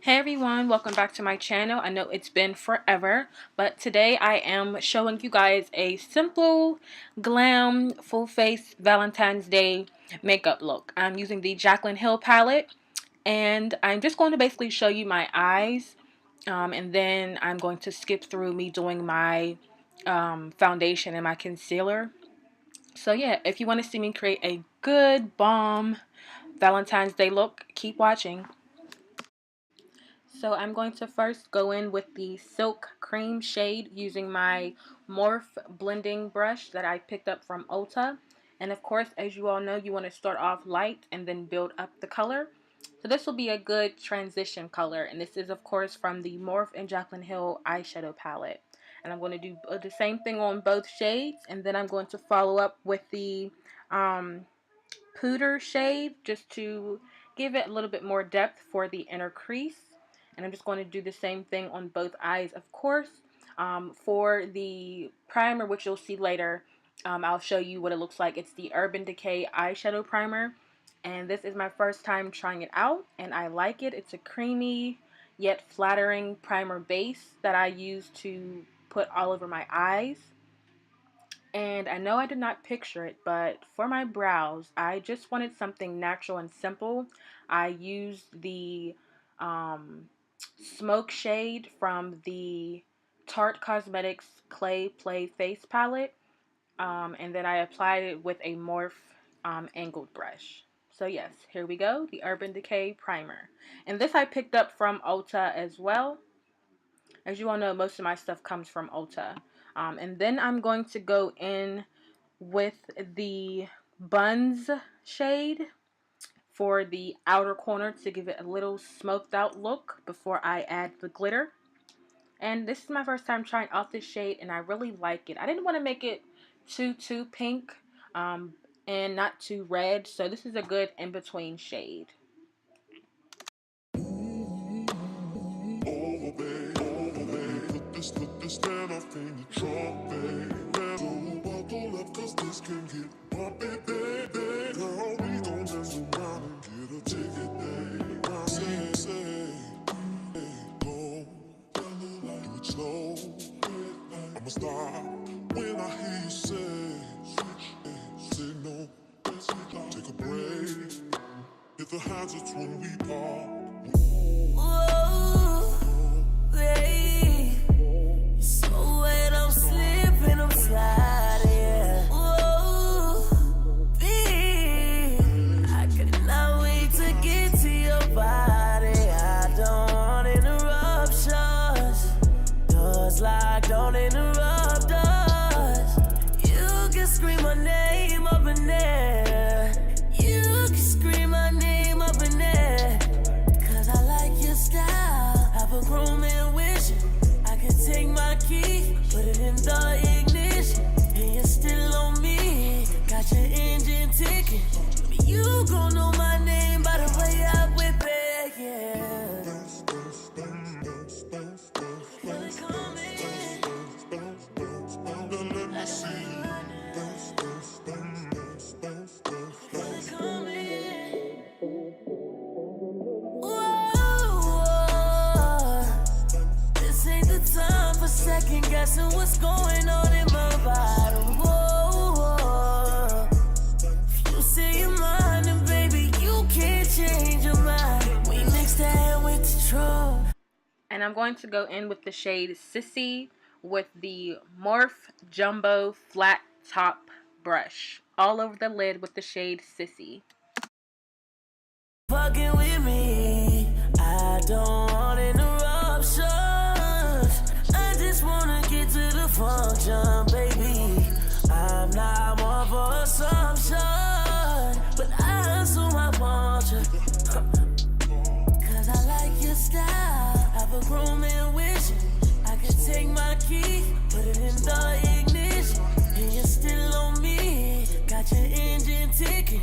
Hey everyone, welcome back to my channel. I know it's been forever, but today I am showing you guys a simple glam full face Valentine's Day makeup look. I'm using the Jaclyn Hill palette, and I'm just going to basically show you my eyes, and then I'm going to skip through me doing my foundation and my concealer. So yeah, if you want to see me create a good bomb Valentine's Day look, keep watching. So I'm going to first go in with the Silk Cream shade using my Morphe blending brush that I picked up from Ulta. And of course, as you all know, you want to start off light and then build up the color. So this will be a good transition color. And this is of course from the Morphe and Jaclyn Hill eyeshadow palette. And I'm going to do the same thing on both shades. And then I'm going to follow up with the Pooter shade just to give it a little bit more depth for the inner crease. And I'm just going to do the same thing on both eyes, of course. For the primer, which you'll see later, I'll show you what it looks like. It's the Urban Decay eyeshadow primer, and this is my first time trying it out, and I like it. It's a creamy yet flattering primer base that I use to put all over my eyes. And I know I did not picture it, but for my brows, I just wanted something natural and simple. I used the smoke shade from the Tarte Cosmetics Clay Play Face Palette. And then I applied it with a Morphe angled brush. So yes, here we go, the Urban Decay Primer. And this I picked up from Ulta as well. As you all know, most of my stuff comes from Ulta. And then I'm going to go in with the Buns shade for the outer corner to give it a little smoked out look before I add the glitter. And this is my first time trying out this shade, and I really like it. I didn't want to make it too pink and not too red, so this is a good in-between shade. I'ma stop when I hear you say no. Take a break. If the hands it's when we part. Whoa, babe. You're so wet, I'm slipping, I'm sliding. Yeah. Whoa, babe. I could not wait to get to your body. I don't want interruptions. Doors locked, don't interrupt us. You can scream my name up in there. You can scream my name up in there. Cause I like your style. Have a groom and wish I could take my key, put it in the ignition, and you're still on me. Got your engine ticking. You gon' know my name by the way I whip it, yeah. Second guessing what's going on in my bottom. Whoa, if you say you're mine, then baby, you can't change your mind. We mix that with the truth. And I'm going to go in with the shade Sassy with the Morphe Jumbo Flat Top Brush. All over the lid with the shade Sassy. Fucking with me, I don't want interruptions. I just wanna get to the function, baby. I'm not one for assumption, but I assume I want you. Cause I like your style. Have a groom and wish I could take my key, put it in the ignition, and you're still on me. Got your engine ticking.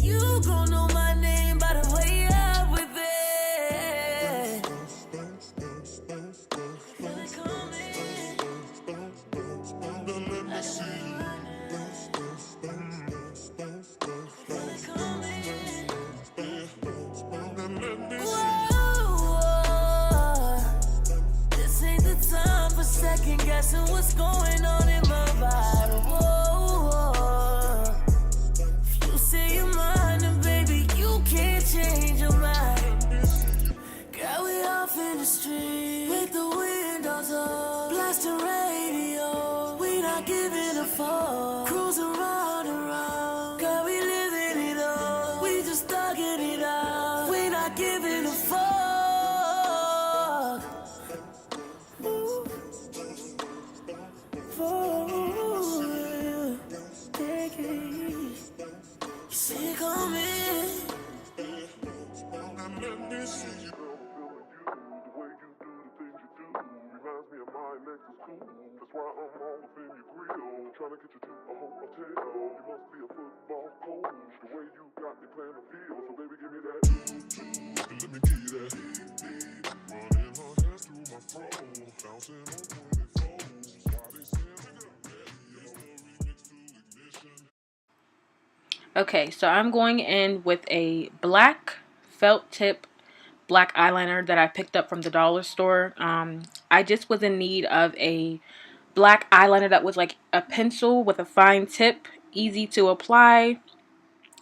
You gon' know my name by the way I whip it. asking what's going on in my vibe. Whoa. If you say you're mine, then baby, you can't change your mind. Girl, we off in the street with the windows up, blasting radio. We not giving a fuck, cruising round and round. Girl, we living it up, we just thugging it out. We not giving a fuck. Ooh. For decades, you sick of me. Trying to get you to a hotel. You must be a football coach. The way you got me playing the field. So baby, give me that. And let me give you that. Running her hands through my fro. Bouncing on 24s. Why they say I'm remix to ignition. Okay, so I'm going in with a black felt tip black eyeliner that I picked up from the dollar store. I just was in need of a black eyeliner that was like a pencil with a fine tip, easy to apply,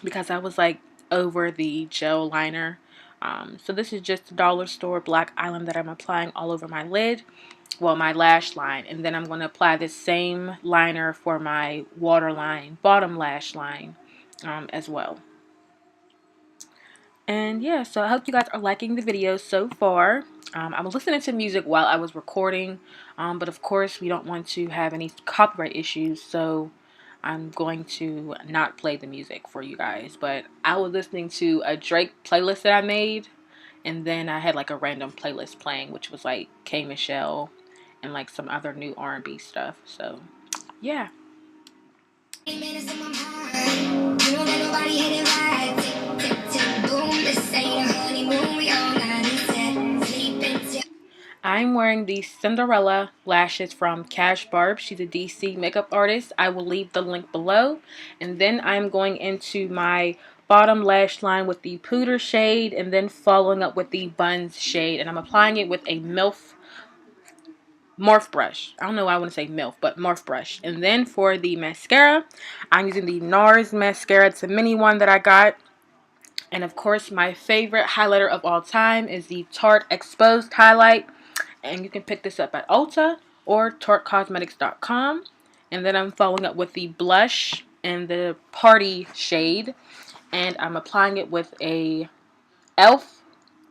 because I was like over the gel liner. So this is just a dollar store black eyeliner that I'm applying all over my lid, well, my lash line, and then I'm going to apply this same liner for my waterline bottom lash line as well. And yeah, so I hope you guys are liking the video so far. I was listening to music while I was recording, but of course we don't want to have any copyright issues, so I'm going to not play the music for you guys. But I was listening to a Drake playlist that I made, and then I had like a random playlist playing, which was like K Michelle and like some other new R&B stuff. So yeah. I'm wearing the Cinderella lashes from Cash Barb. She's a DC makeup artist. I will leave the link below. And then I'm going into my bottom lash line with the Pooter shade, and then following up with the Buns shade. And I'm applying it with a Morphe brush. I don't know why I want to say MILF, but Morphe brush. And then for the mascara, I'm using the Nars mascara. It's a mini one that I got. And of course, my favorite highlighter of all time is the Tarte Exposed Highlight. And you can pick this up at Ulta or TarteCosmetics.com. And then I'm following up with the blush and the Party shade. And I'm applying it with a e.l.f.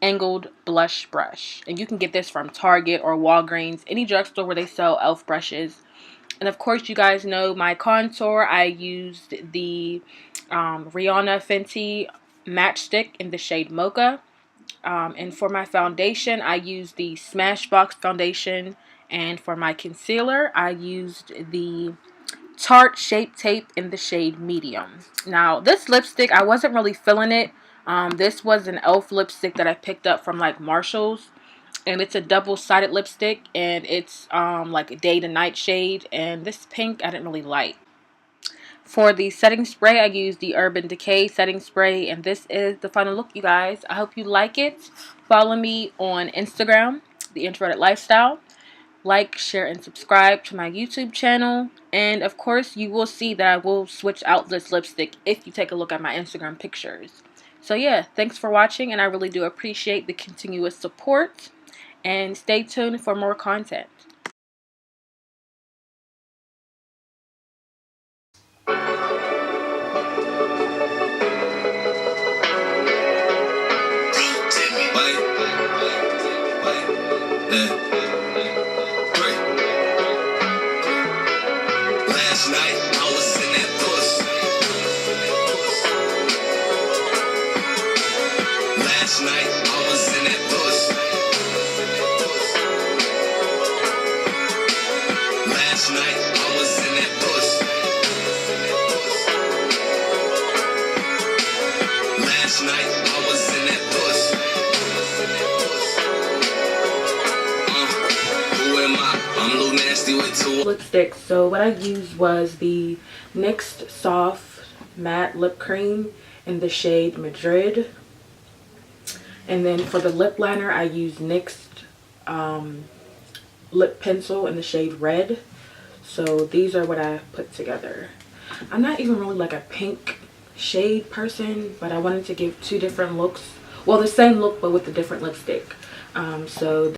angled blush brush. And you can get this from Target or Walgreens, any drugstore where they sell e.l.f. brushes. And of course, you guys know my contour. I used the Rihanna Fenty Matchstick in the shade Mocha. And for my foundation, I used the Smashbox foundation. And for my concealer, I used the Tarte Shapetape in the shade Medium. Now, this lipstick, I wasn't really feeling it. This was an e.l.f. lipstick that I picked up from like Marshall's. And it's a double-sided lipstick. And it's like a day to night shade. And this pink, I didn't really like. For the setting spray, I used the Urban Decay setting spray, and this is the final look, you guys. I hope you like it. Follow me on Instagram, The Introverted Lifestyle. Like, share, and subscribe to my YouTube channel. And, of course, you will see that I will switch out this lipstick if you take a look at my Instagram pictures. So, yeah, thanks for watching, and I really do appreciate the continuous support. And stay tuned for more content. Last night I was in that puss. Last night I was in that puss. Last night I was in that puss. Last night I was in that puss. Who am I? I'm Lil Nasty with two Lipstick. So what I used was the NYX Soft Matte Lip Cream in the shade Madrid. And then for the lip liner, I used NYX lip pencil in the shade Red. So these are what I put together. I'm not even really like a pink shade person, but I wanted to give two different looks. Well, the same look, but with a different lipstick. So